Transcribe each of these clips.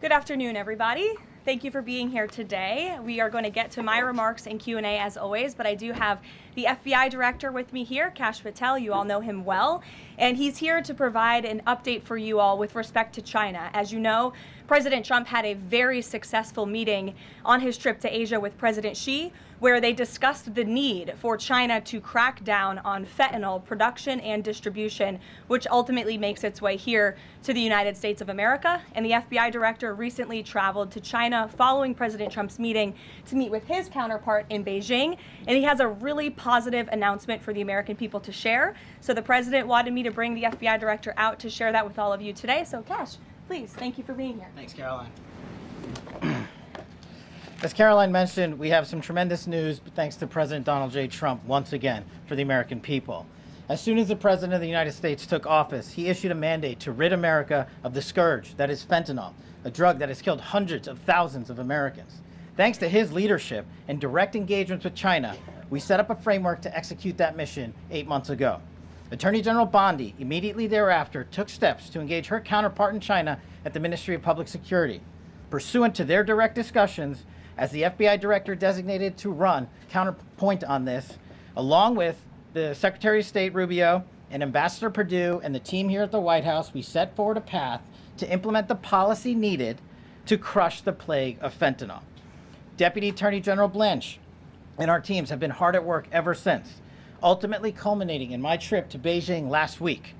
Good afternoon, everybody. Thank you for being here today. We are going to get to my remarks and Q&A as always, but I do have the FBI director with me here, Kash Patel. You all know him well, and he's here to provide an update for you all with respect to China. As you know, President Trump had a very successful meeting on his trip to Asia with President Xi, where they discussed the need for China to crack down on fentanyl production and distribution, which ultimately makes its way here to the United States of America. And the FBI director recently traveled to China following President Trump's meeting to meet with his counterpart in Beijing. And he has a really positive announcement for the American people to share. So the president wanted me to bring the FBI director out to share that with all of you today. So Kash, please, thank you for being here. Thanks, Karoline. As Karoline mentioned, we have some tremendous news thanks to President Donald J. Trump once again for the American people. As soon as the President of the United States took office, he issued a mandate to rid America of the scourge that is fentanyl, a drug that has killed hundreds of thousands of Americans. Thanks to his leadership and direct engagements with China, we set up a framework to execute that mission 8 months ago. Attorney General Bondi immediately thereafter took steps to engage her counterpart in China at the Ministry of Public Security. Pursuant to their direct discussions, as the FBI director designated to run counterpoint on this, along with the Secretary of State Rubio and Ambassador Perdue and the team here at the White House, we set forward a path to implement the policy needed to crush the plague of fentanyl. Deputy Attorney General Blanche and our teams have been hard at work ever since, ultimately culminating in my trip to Beijing last week.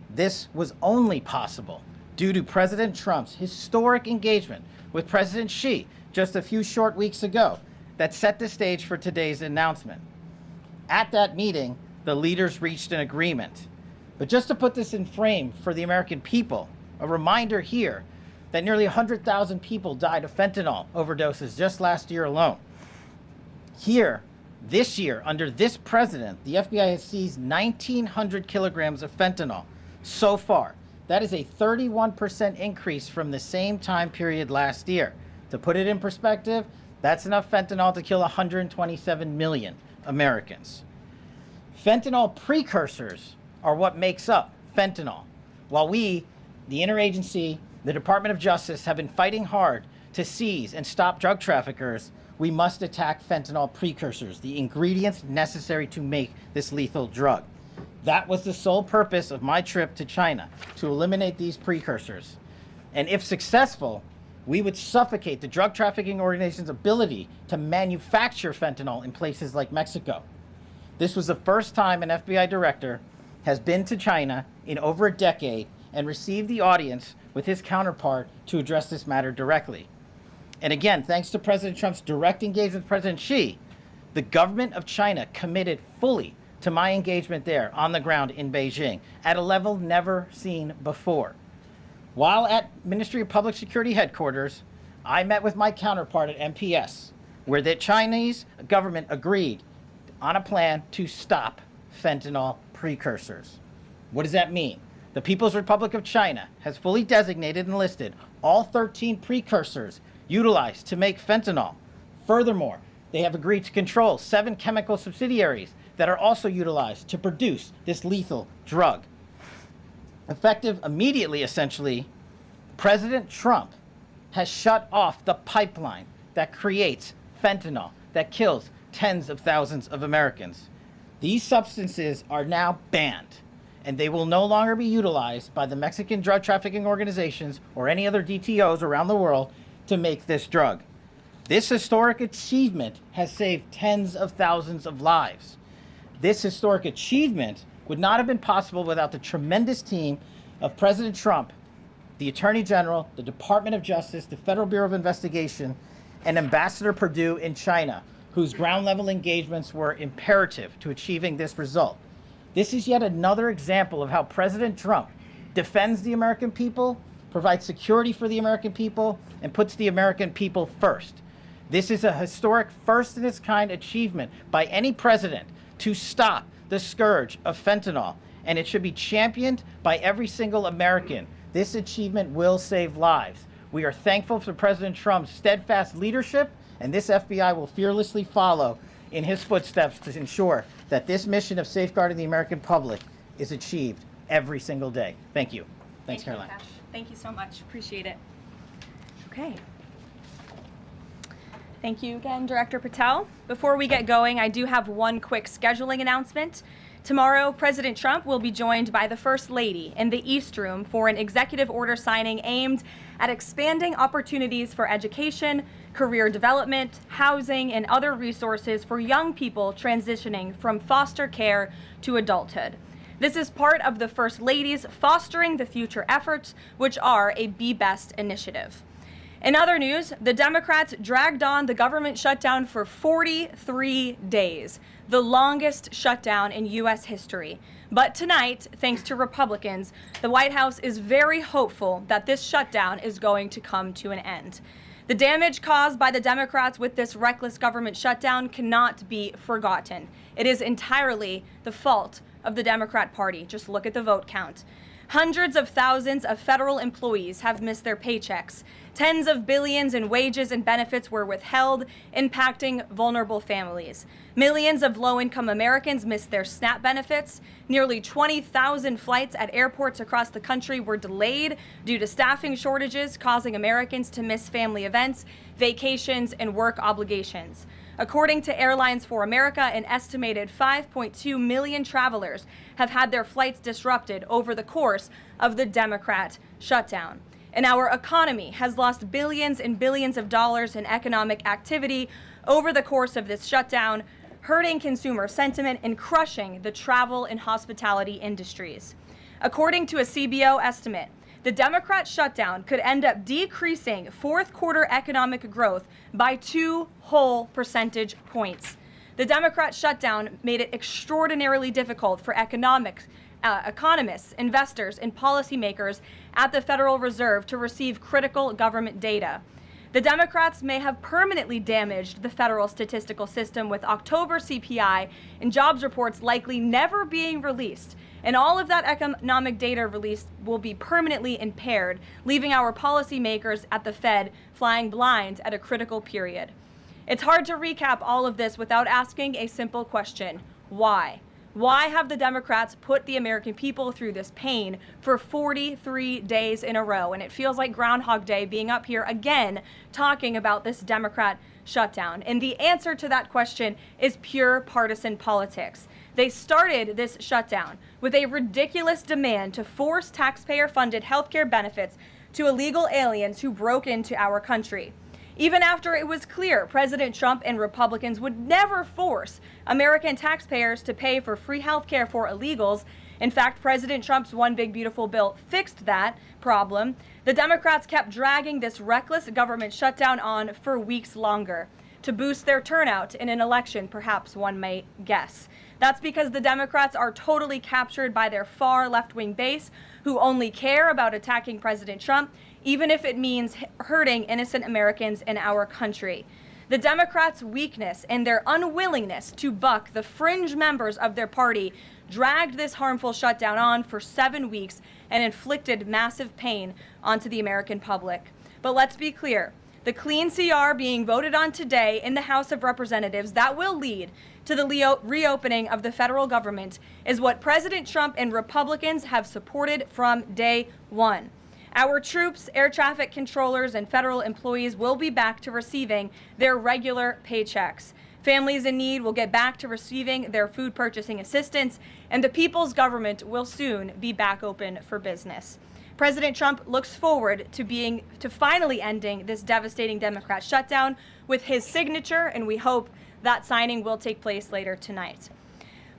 This was only possible due to President Trump's historic engagement with President Xi just a few short weeks ago that set the stage for today's announcement. At that meeting, the leaders reached an agreement. But just to put this in frame for the American people, a reminder here that nearly 100,000 people died of fentanyl overdoses just last year alone. Here, this year, under this president, the FBI has seized 1,900 kilograms of fentanyl so far. That is a 31% increase from the same time period last year. To put it in perspective, that's enough fentanyl to kill 127 million Americans. Fentanyl precursors are what makes up fentanyl. While we, the interagency, the Department of Justice, have been fighting hard to seize and stop drug traffickers, we must attack fentanyl precursors, the ingredients necessary to make this lethal drug. That was the sole purpose of my trip to China, to eliminate these precursors. And if successful, we would suffocate the drug trafficking organization's ability to manufacture fentanyl in places like Mexico. This was the first time an FBI director has been to China in over a decade and received the audience with his counterpart to address this matter directly. And again, thanks to President Trump's direct engagement with President Xi, the government of China committed fully to my engagement there on the ground in Beijing at a level never seen before. While at Ministry of Public Security headquarters, I met with my counterpart at MPS, where the Chinese government agreed on a plan to stop fentanyl precursors. What does that mean? The People's Republic of China has fully designated and listed all 13 precursors utilized to make fentanyl. Furthermore, they have agreed to control 7 chemical subsidiaries that are also utilized to produce this lethal drug. Effective immediately, essentially, President Trump has shut off the pipeline that creates fentanyl that kills tens of thousands of Americans. These substances are now banned, and they will no longer be utilized by the Mexican drug trafficking organizations or any other DTOs around the world to make this drug. This historic achievement has saved tens of thousands of lives. This historic achievement would not have been possible without the tremendous team of President Trump, the Attorney General, the Department of Justice, the Federal Bureau of Investigation, and Ambassador Perdue in China, whose ground-level engagements were imperative to achieving this result. This is yet another example of how President Trump defends the American people, provides security for the American people, and puts the American people first. This is a historic first-in-its-kind achievement by any president to stop the scourge of fentanyl, and it should be championed by every single American. This achievement will save lives. We are thankful for President Trump's steadfast leadership, and this FBI will fearlessly follow in his footsteps to ensure that this mission of safeguarding the American public is achieved every single day. Thank you. Thanks, Karoline. Thank you so much. Appreciate it. Okay. Thank you again, Director Patel. Before we get going, I do have one quick scheduling announcement. Tomorrow, President Trump will be joined by the First Lady in the East Room for an executive order signing aimed at expanding opportunities for education, career development, housing, and other resources for young people transitioning from foster care to adulthood. This is part of the First Lady's Fostering the Future efforts, which are a Be Best initiative. In other news, the Democrats dragged on the government shutdown for 43 days, the longest shutdown in U.S. history. But tonight, thanks to Republicans, the White House is very hopeful that this shutdown is going to come to an end. The damage caused by the Democrats with this reckless government shutdown cannot be forgotten. It is entirely the fault of the Democrat Party. Just look at the vote count. Hundreds of thousands of federal employees have missed their paychecks. Tens of billions in wages and benefits were withheld, impacting vulnerable families. Millions of low-income Americans missed their SNAP benefits. Nearly 20,000 flights at airports across the country were delayed due to staffing shortages, causing Americans to miss family events, vacations, and work obligations. According to Airlines for America, an estimated 5.2 million travelers have had their flights disrupted over the course of the Democrat shutdown. And our economy has lost billions and billions of dollars in economic activity over the course of this shutdown, hurting consumer sentiment and crushing the travel and hospitality industries. According to a CBO estimate, the Democrat shutdown could end up decreasing fourth quarter economic growth by 2 whole percentage points. The Democrat shutdown made it extraordinarily difficult for economists, investors, and policymakers at the Federal Reserve to receive critical government data. The Democrats may have permanently damaged the federal statistical system, with October CPI and jobs reports likely never being released. And all of that economic data released will be permanently impaired, leaving our policymakers at the Fed flying blind at a critical period. It's hard to recap all of this without asking a simple question: why? Why have the Democrats put the American people through this pain for 43 days in a row? And it feels like Groundhog Day being up here again talking about this Democrat shutdown. And the answer to that question is pure partisan politics. They started this shutdown with a ridiculous demand to force taxpayer-funded healthcare benefits to illegal aliens who broke into our country. Even after it was clear President Trump and Republicans would never force American taxpayers to pay for free health care for illegals. In fact, President Trump's One Big Beautiful Bill fixed that problem. The Democrats kept dragging this reckless government shutdown on for weeks longer to boost their turnout in an election, perhaps one might guess. That's because the Democrats are totally captured by their far left-wing base, who only care about attacking President Trump, even if it means hurting innocent Americans in our country. The Democrats' weakness and their unwillingness to buck the fringe members of their party dragged this harmful shutdown on for 7 weeks and inflicted massive pain onto the American public. But let's be clear. The clean CR being voted on today in the House of Representatives that will lead to the reopening of the federal government is what President Trump and Republicans have supported from day one. Our troops, air traffic controllers, and federal employees will be back to receiving their regular paychecks. Families in need will get back to receiving their food purchasing assistance, and the people's government will soon be back open for business. President Trump looks forward to finally ending this devastating Democrat shutdown with his signature, and we hope that signing will take place later tonight.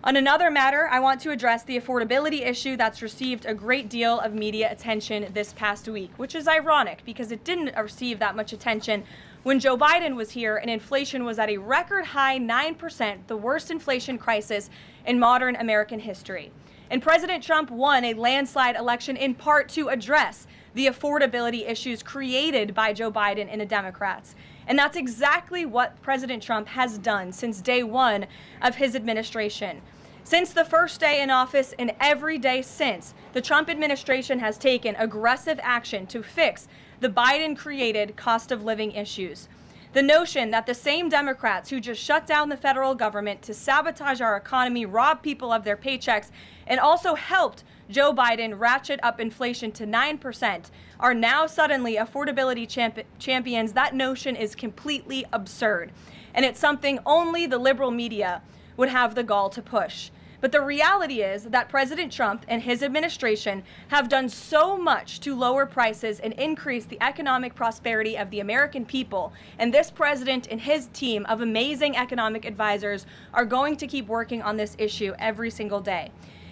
On another matter, I want to address the affordability issue that's received a great deal of media attention this past week, which is ironic because it didn't receive that much attention when Joe Biden was here and inflation was at a record high 9%, the worst inflation crisis in modern American history. And President Trump won a landslide election in part to address the affordability issues created by Joe Biden and the Democrats. And that's exactly what President Trump has done since day one of his administration. Since the first day in office and every day since, the Trump administration has taken aggressive action to fix the Biden-created cost of living issues. The The notion that the same Democrats who just shut down the federal government to sabotage our economy, rob people of their paychecks, and also helped Joe Biden ratchet up inflation to 9% are now suddenly affordability champions, that notion is completely absurd. And it's something only the liberal media would have the gall to push. But the reality is that President Trump and his administration have done so much to lower prices and increase the economic prosperity of the American people. And this president and his team of amazing economic advisors are going to keep working on this issue every single day.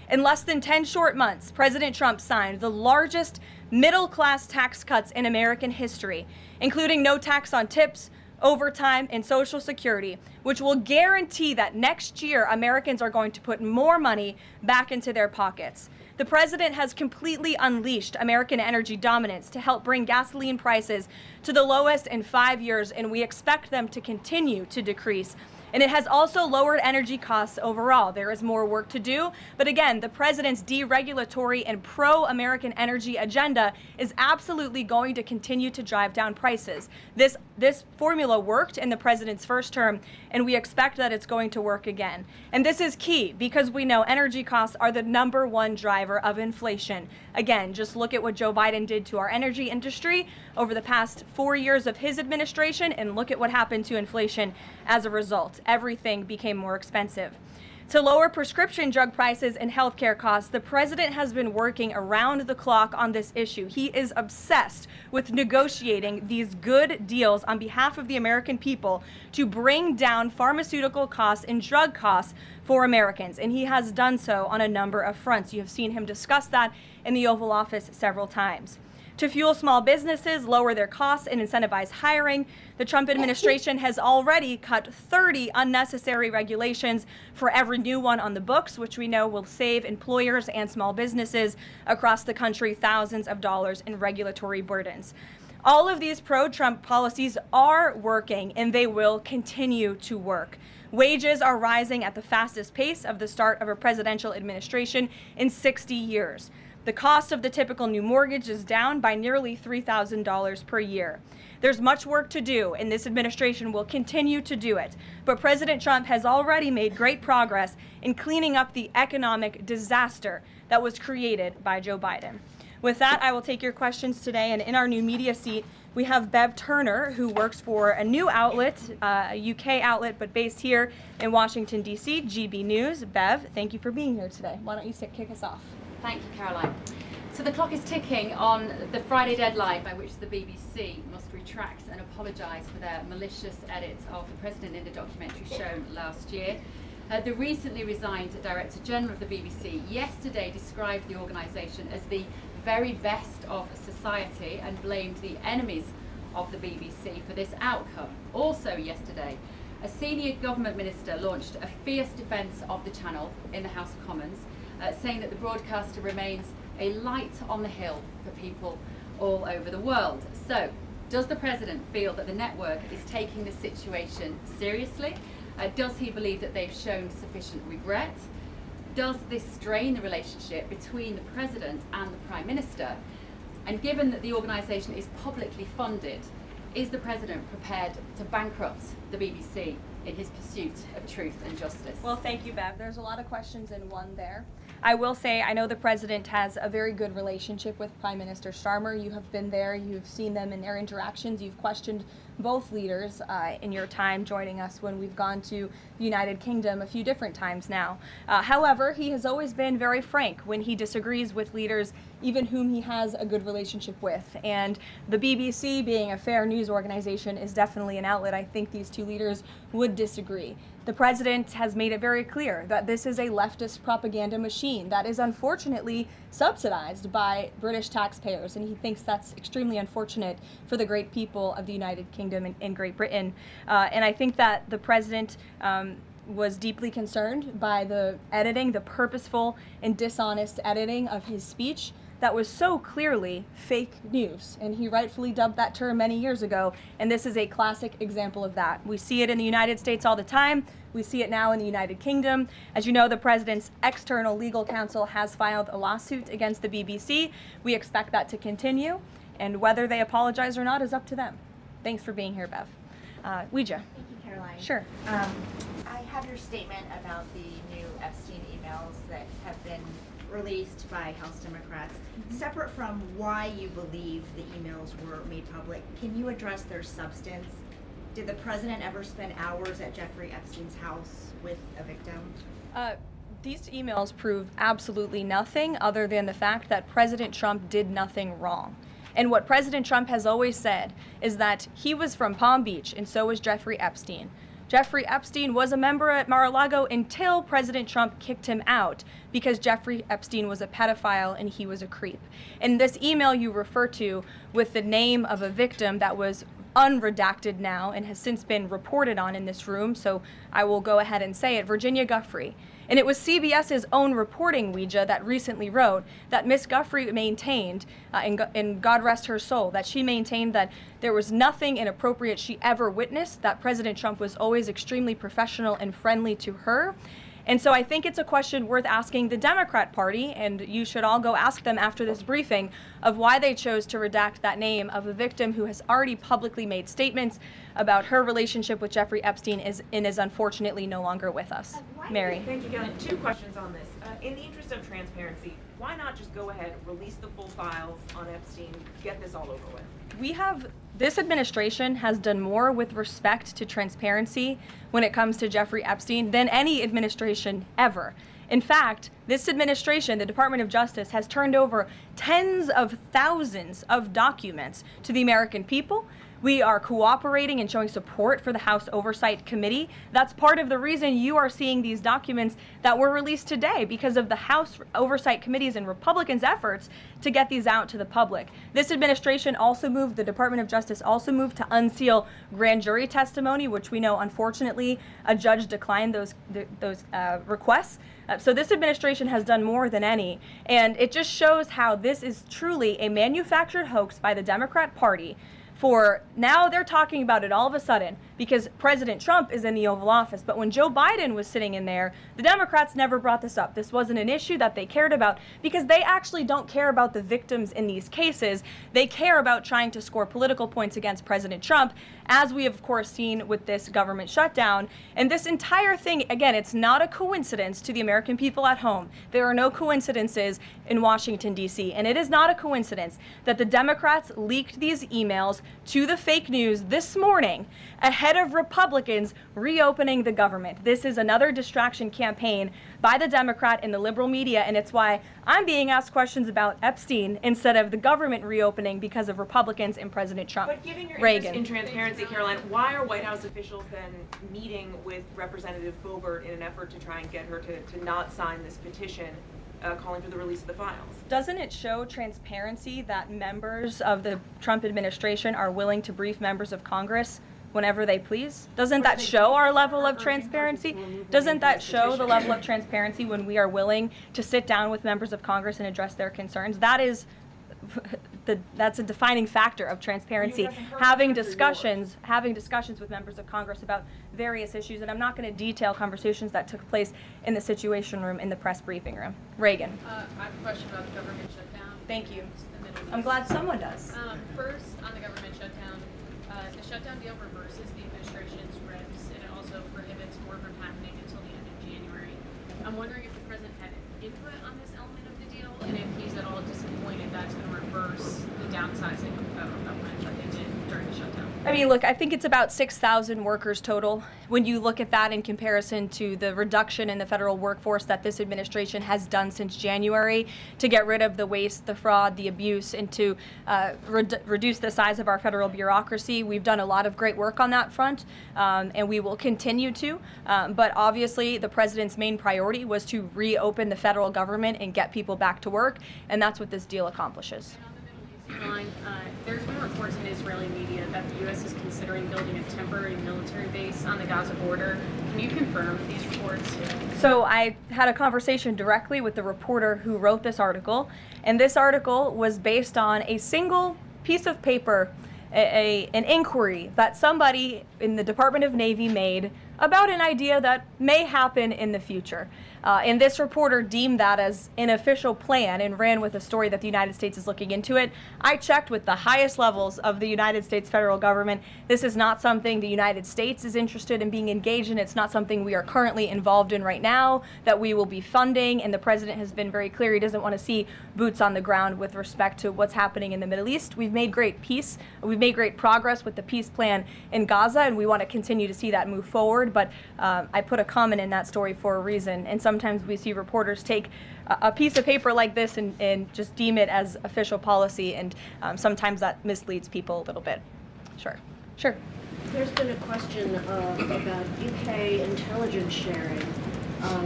In less than 10 short months, President Trump signed the largest middle-class tax cuts in American history, including no tax on tips, overtime, and Social Security, which will guarantee that next year Americans are going to put more money back into their pockets. The president has completely unleashed American energy dominance to help bring gasoline prices to the lowest in 5 years, and we expect them to continue to decrease. And it has also lowered energy costs overall. There is more work to do, but again, the president's deregulatory and pro-American energy agenda is absolutely going to continue to drive down prices. This formula worked in the president's first term, and we expect that it's going to work again. And this is key because we know energy costs are the #1 driver of inflation. Again, just look at what Joe Biden did to our energy industry over the past 4 years of his administration, and look at what happened to inflation as a result. Everything became more expensive. To lower prescription drug prices and healthcare costs, the president has been working around the clock on this issue. He is obsessed with negotiating these good deals on behalf of the American people to bring down pharmaceutical costs and drug costs for Americans, and he has done so on a number of fronts. You have seen him discuss that in the Oval Office several times. To fuel small businesses, lower their costs, and incentivize hiring, the Trump administration has already cut 30 unnecessary regulations for every new one on the books, which we know will save employers and small businesses across the country thousands of dollars in regulatory burdens. All of these pro-Trump policies are working, and they will continue to work. Wages are rising at the fastest pace of the start of a presidential administration in 60 years. The cost of the typical new mortgage is down by nearly $3,000 per year. There's much work to do, and this administration will continue to do it. But President Trump has already made great progress in cleaning up the economic disaster that was created by Joe Biden. With that, I will take your questions today, and in our new media seat, we have Bev Turner, who works for a new outlet, a UK outlet, but based here in Washington, D.C., GB News. Bev, thank you for being here today. Why don't you kick us off? Thank you, Karoline. So the clock is ticking on the Friday deadline by which the BBC must retract and apologise for their malicious edit of the president in the documentary shown last year. The recently resigned Director General of the BBC yesterday described the organisation as the very best of society and blamed the enemies of the BBC for this outcome. Also yesterday, a senior government minister launched a fierce defence of the channel in the House of Commons, saying that the broadcaster remains a light on the hill for people all over the world. So, does the president feel that the network is taking the situation seriously? Does he believe that they've shown sufficient regret? Does this strain the relationship between the president and the prime minister? And given that the organisation is publicly funded, is the president prepared to bankrupt the BBC in his pursuit of truth and justice? Well, thank you, Bev. There's a lot of questions in one there. I will say I know the president has a very good relationship with Prime Minister Starmer. You have been there. You've seen them in their interactions. You've questioned both leaders in your time joining us when we've gone to the United Kingdom a few different times now. However, he has always been very frank when he disagrees with leaders, even whom he has a good relationship with. And the BBC, being a fair news organization, is definitely an outlet. I think these two leaders would disagree. The president has made it very clear that this is a leftist propaganda machine that is unfortunately subsidized by British taxpayers, and he thinks that's extremely unfortunate for the great people of the United Kingdom and Great Britain. And I think that the president was deeply concerned by the editing, the purposeful and dishonest editing of his speech that was so clearly fake news, and he rightfully dubbed that term many years ago, and this is a classic example of that. We see it in the United States all the time. We see it now in the United Kingdom. As you know, the president's external legal counsel has filed a lawsuit against the BBC. We expect that to continue, and whether they apologize or not is up to them. Thanks for being here, Bev. Ouija. Thank you, Caroline. Sure. I have your statement about the new Epstein emails that have been released by House Democrats. Separate from why you believe the emails were made public, can you address their substance? Did the president ever spend hours at Jeffrey Epstein's house with a victim? These emails prove absolutely nothing other than the fact that President Trump did nothing wrong. And what President Trump has always said is that he was from Palm Beach, and so was Jeffrey Epstein. Jeffrey Epstein was a member at Mar-a-Lago until President Trump kicked him out because Jeffrey Epstein was a pedophile and he was a creep. And this email you refer to with the name of a victim that was unredacted now and has since been reported on in this room, so I will go ahead and say it, Virginia Giuffre. And it was CBS's own reporting, Ouija, that recently wrote that Miss Giuffre maintained, and God rest her soul, that she maintained that there was nothing inappropriate she ever witnessed, that President Trump was always extremely professional and friendly to her. And so I think it's a question worth asking the Democrat Party, and you should all go ask them after this briefing, of why they chose to redact that name of a victim who has already publicly made statements about her relationship with Jeffrey Epstein and is unfortunately no longer with us. Mary. Thank you, Karoline. Two questions on this. In the interest of transparency, why not just go ahead, release the full files on Epstein, get this all over with? This administration has done more with respect to transparency when it comes to Jeffrey Epstein than any administration ever. In fact, this administration, the Department of Justice, has turned over tens of thousands of documents to the American people. We are cooperating and showing support for the House Oversight Committee. That's part of the reason you are seeing these documents that were released today, because of the House Oversight Committee's and Republicans' efforts to get these out to the public. This administration also moved, the Department of Justice also moved to unseal grand jury testimony, which we know, unfortunately, a judge declined those requests. So this administration has done more than any, and it just shows how this is truly a manufactured hoax by the Democrat Party. For now, they're talking about it all of a sudden because President Trump is in the Oval Office. But when Joe Biden was sitting in there, the Democrats never brought this up. This wasn't an issue that they cared about because they actually don't care about the victims in these cases. They care about trying to score political points against President Trump, as we have, of course, seen with this government shutdown. And this entire thing, again, it's not a coincidence to the American people at home. There are no coincidences in Washington, D.C. And it is not a coincidence that the Democrats leaked these emails to the fake news this morning ahead of Republicans reopening the government. This is another distraction campaign by the Democrat and the liberal media, and it's why I'm being asked questions about Epstein instead of the government reopening because of Republicans and President Trump. But given your Reagan. interest in transparency, Karoline, why are White House officials then meeting with Representative Boebert in an effort to try and get her to not sign this petition calling for the release of the files? Doesn't it show transparency that members of the Trump administration are willing to brief members of Congress whenever they please? Doesn't that show our level of transparency? Doesn't that show the level of transparency when we are willing to sit down with members of Congress and address their concerns? That's a defining factor of transparency. Having discussions with members of Congress about various issues, and I'm not going to detail conversations that took place in the Situation Room in the press briefing room. Reagan. I have a question about the government shutdown. Thank you. The Middle East. I'm glad someone does. First, on the government shutdown, the shutdown deal reverses the administration's reps, and it also prohibits more from happening until the end of January. I'm wondering if the president had input on this element of the deal, and if he's at all disappointed that's going to reverse the downsizing of the federal government that they did during the shutdown. I mean, look, I think it's about 6,000 workers total. When you look at that in comparison to the reduction in the federal workforce that this administration has done since January to get rid of the waste, the fraud, the abuse, and to reduce the size of our federal bureaucracy, we've done a lot of great work on that front, and we will continue to. But obviously, the president's main priority was to reopen the federal government and get people back to work, and that's what this deal accomplishes. Line, there's been reports in Israeli media that the U.S. is considering building a temporary military base on the Gaza border. Can you confirm these reports? So I had a conversation directly with the reporter who wrote this article, and this article was based on a single piece of paper, an inquiry that somebody in the Department of Navy made about an idea that may happen in the future. And this reporter deemed that as an official plan and ran with a story that the United States is looking into it. I checked with the highest levels of the United States federal government. This is not something the United States is interested in being engaged in. It's not something we are currently involved in right now that we will be funding. And the president has been very clear he doesn't want to see boots on the ground with respect to what's happening in the Middle East. We've made great progress with the peace plan in Gaza, and we want to continue to see that move forward. But I put a comment in that story for a reason, and sometimes we see reporters take a piece of paper like this and just deem it as official policy, and sometimes that misleads people a little bit. Sure. There's been a question about UK intelligence sharing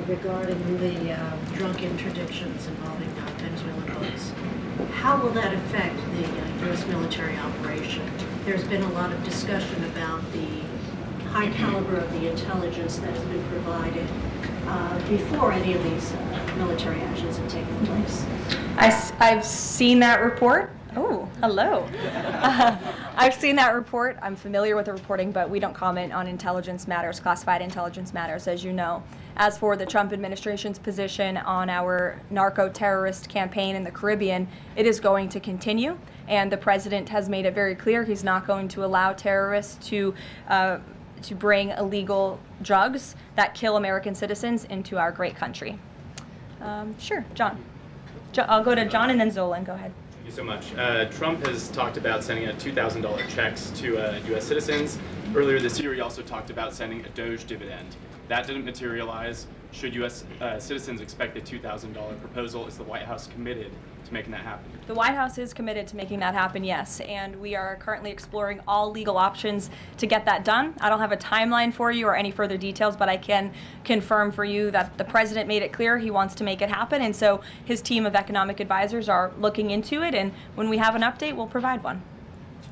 regarding the drunk interdictions involving Venezuelan boats. How will that affect the U.S. military operation? There's been a lot of discussion about the high caliber of the intelligence that has been provided before any of these military actions have taken place. I've seen that report. Oh, hello. I've seen that report. I'm familiar with the reporting, but we don't comment on intelligence matters, classified intelligence matters, as you know. As for the Trump administration's position on our narco-terrorist campaign in the Caribbean, it is going to continue, and the president has made it very clear he's not going to allow terrorists to bring illegal drugs that kill American citizens into our great country. Sure, John. I'll go to John and then Zolan. Go ahead. Thank you so much. Trump has talked about sending out $2,000 checks to U.S. citizens. Earlier this year, he also talked about sending a Doge dividend. That didn't materialize. Should U.S. citizens expect the $2,000 proposal? Is the White House committed to making that happen? The White House is committed to making that happen, yes, and we are currently exploring all legal options to get that done. I don't have a timeline for you or any further details, but I can confirm for you that the president made it clear he wants to make it happen, and so his team of economic advisors are looking into it, and when we have an update, we'll provide one.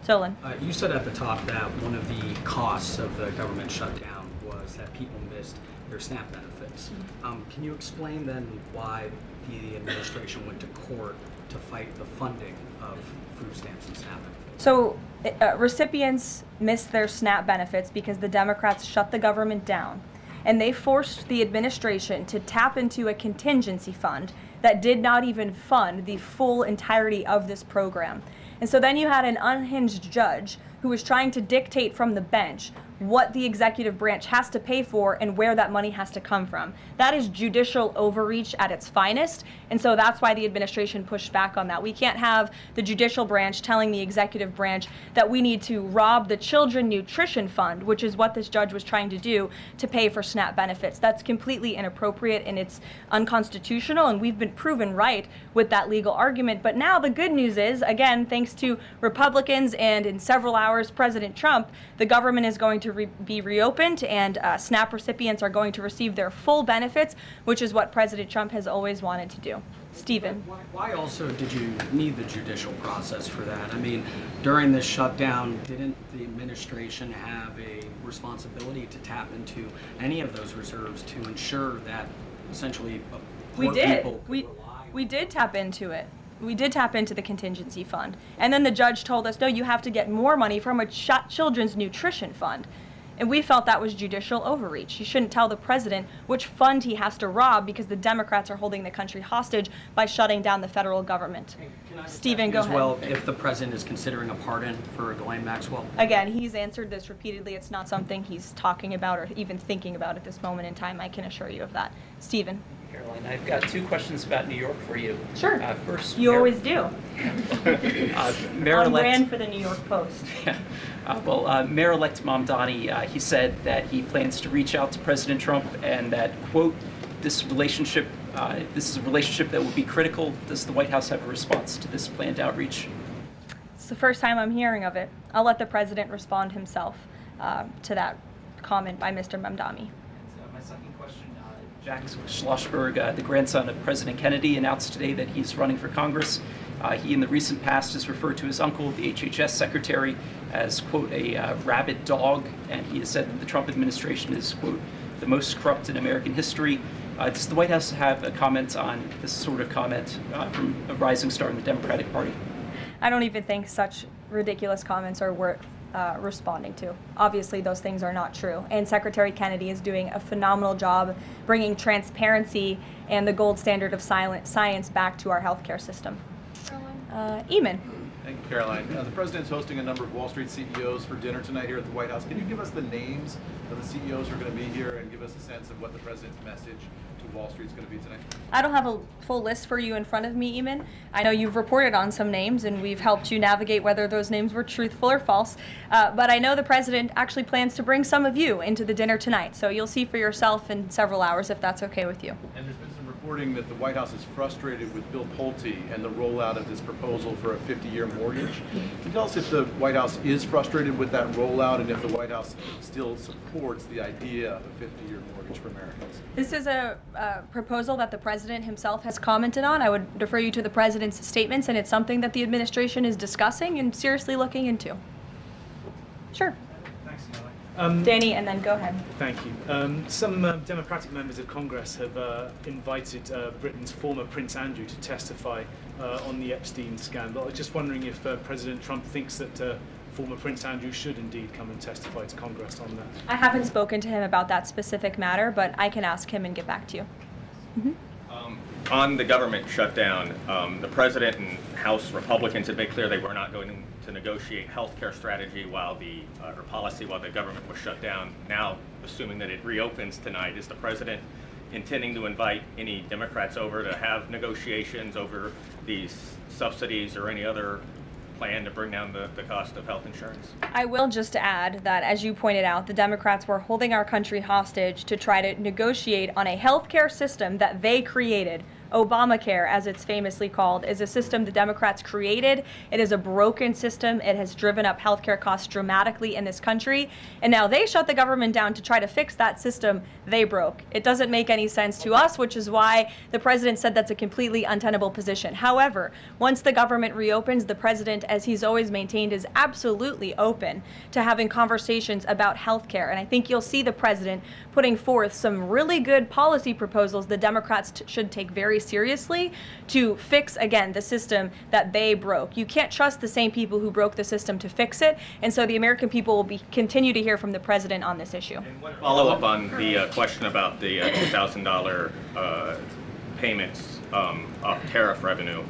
Solon. You said at the top that one of the costs of the government shutdown was that people missed their SNAP benefits. Can you explain then why the administration went to court to fight the funding of food stamps and SNAP benefits? So recipients missed their SNAP benefits because the Democrats shut the government down, and they forced the administration to tap into a contingency fund that did not even fund the full entirety of this program. And so then you had an unhinged judge who was trying to dictate from the bench what the executive branch has to pay for and where that money has to come from. That is judicial overreach at its finest, and so that's why the administration pushed back on that. We can't have the judicial branch telling the executive branch that we need to rob the Children Nutrition Fund, which is what this judge was trying to do, to pay for SNAP benefits. That's completely inappropriate and it's unconstitutional, and we've been proven right with that legal argument. But now the good news is, again, thanks to Republicans and in several hours President Trump, the government is going to be reopened, and SNAP recipients are going to receive their full benefits, which is what President Trump has always wanted to do. Stephen. Why also did you need the judicial process for that? I mean, during this shutdown, didn't the administration have a responsibility to tap into any of those reserves to ensure that essentially We did. did. We did tap into it. We did tap into the contingency fund. And then the judge told us, no, you have to get more money from a children's nutrition fund. And we felt that was judicial overreach. You shouldn't tell the president which fund he has to rob because the Democrats are holding the country hostage by shutting down the federal government. Stephen, go ahead. Well, if the president is considering a pardon for Ghislaine Maxwell? Again, he's answered this repeatedly. It's not something he's talking about or even thinking about at this moment in time. I can assure you of that. Stephen. Karoline, I've got two questions about New York for you. Sure. First, You always do. On Mayor-elect brand for the New York Post. Mayor-elect Mamdani, he said that he plans to reach out to President Trump and that, quote, this is a relationship that will be critical. Does the White House have a response to this planned outreach? It's the first time I'm hearing of it. I'll let the president respond himself to that comment by Mr. Mamdani. My second question, Jack Schlossberg, the grandson of President Kennedy, announced today that he's running for Congress. He, in the recent past, has referred to his uncle, the HHS secretary, as, quote, a rabid dog, and he has said that the Trump administration is, quote, the most corrupt in American history. Does the White House have a comment on this sort of comment from a rising star in the Democratic Party? I don't even think such ridiculous comments are responding to. Obviously, those things are not true. And Secretary Kennedy is doing a phenomenal job bringing transparency and the gold standard of science back to our healthcare system. Eamon. Thank you, Caroline. The President's hosting a number of Wall Street CEOs for dinner tonight here at the White House. Can you give us the names of the CEOs who are going to be here and give us a sense of what the President's message to Wall Street is going to be tonight? I don't have a full list for you in front of me, Eamon. I know you've reported on some names, and we've helped you navigate whether those names were truthful or false. But I know the President actually plans to bring some of you into the dinner tonight, so you'll see for yourself in several hours if that's okay with you. And there's been some reporting that the White House is frustrated with Bill Pulte and the rollout of this proposal for a 50-year mortgage. Can you tell us if the White House is frustrated with that rollout and if the White House still supports the idea of a 50-year mortgage for Americans? This is a proposal that the President himself has commented on. I would defer you to the President's statements, and it's something that the administration is discussing and seriously looking into. Sure. Thanks, Caroline. Danny, and then go ahead. Thank you. Some Democratic members of Congress have invited Britain's former Prince Andrew to testify on the Epstein scandal. I was just wondering if President Trump thinks that former Prince Andrew should indeed come and testify to Congress on that. I haven't spoken to him about that specific matter, but I can ask him and get back to you. On the government shutdown, the President and House Republicans have made clear they were not going to negotiate health care strategy or policy while the government was shut down. Now, assuming that it reopens tonight, is the President intending to invite any Democrats over to have negotiations over these subsidies or any other plan to bring down the cost of health insurance? I will just add that, as you pointed out, the Democrats were holding our country hostage to try to negotiate on a healthcare system that they created. Obamacare, as it's famously called, is a system the Democrats created. It is a broken system. It has driven up healthcare costs dramatically in this country. And now they shut the government down to try to fix that system they broke. It doesn't make any sense to us, which is why the President said that's a completely untenable position. However, once the government reopens, the President, as he's always maintained, is absolutely open to having conversations about healthcare. And I think you'll see the President putting forth some really good policy proposals the Democrats should take very seriously to fix, again, the system that they broke. You can't trust the same people who broke the system to fix it, and so the American people will continue to hear from the President on this issue. And one follow-up on the question about the $2,000 payments off tariff revenue.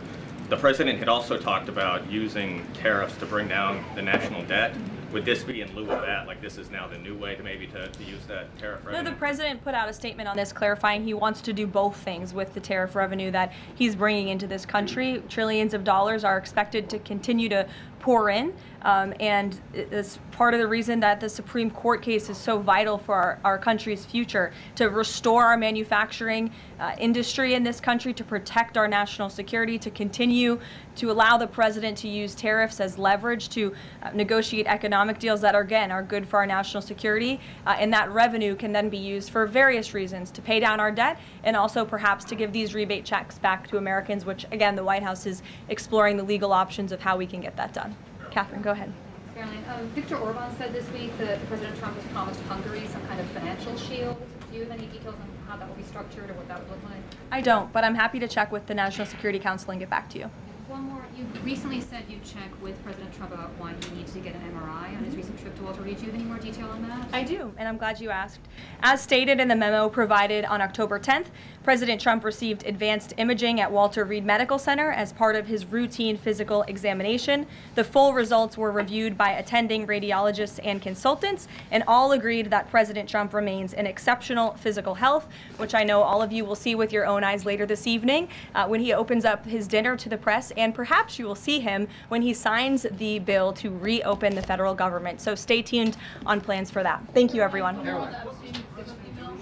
The President had also talked about using tariffs to bring down the national debt. Would this be in lieu of that? Like, this is now the new way to maybe to use that tariff revenue? No, the President put out a statement on this clarifying he wants to do both things with the tariff revenue that he's bringing into this country. Trillions of dollars are expected to continue to pour in, and it's part of the reason that the Supreme Court case is so vital for our country's future, to restore our manufacturing industry in this country, to protect our national security, to continue to allow the President to use tariffs as leverage to negotiate economic deals that, again, are good for our national security. And that revenue can then be used for various reasons, to pay down our debt and also perhaps to give these rebate checks back to Americans, which, again, the White House is exploring the legal options of how we can get that done. Catherine, go ahead. Caroline, Viktor Orban said this week that President Trump has promised Hungary some kind of financial shield. Do you have any details on how that will be structured or what that would look like? I don't, but I'm happy to check with the National Security Council and get back to you. One more. You recently said you'd check with President Trump about why he needs to get an MRI on his recent trip to Walter Reed. Do you have any more detail on that? I do, and I'm glad you asked. As stated in the memo provided on October 10th, President Trump received advanced imaging at Walter Reed Medical Center as part of his routine physical examination. The full results were reviewed by attending radiologists and consultants, and all agreed that President Trump remains in exceptional physical health, which I know all of you will see with your own eyes later this evening when he opens up his dinner to the press, and perhaps you will see him when he signs the bill to reopen the federal government. So stay tuned on plans for that. Thank you, everyone. Caroline, what was the investigation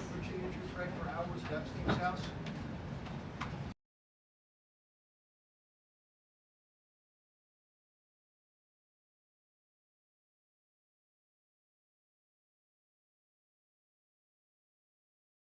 for hours at Epstein's house?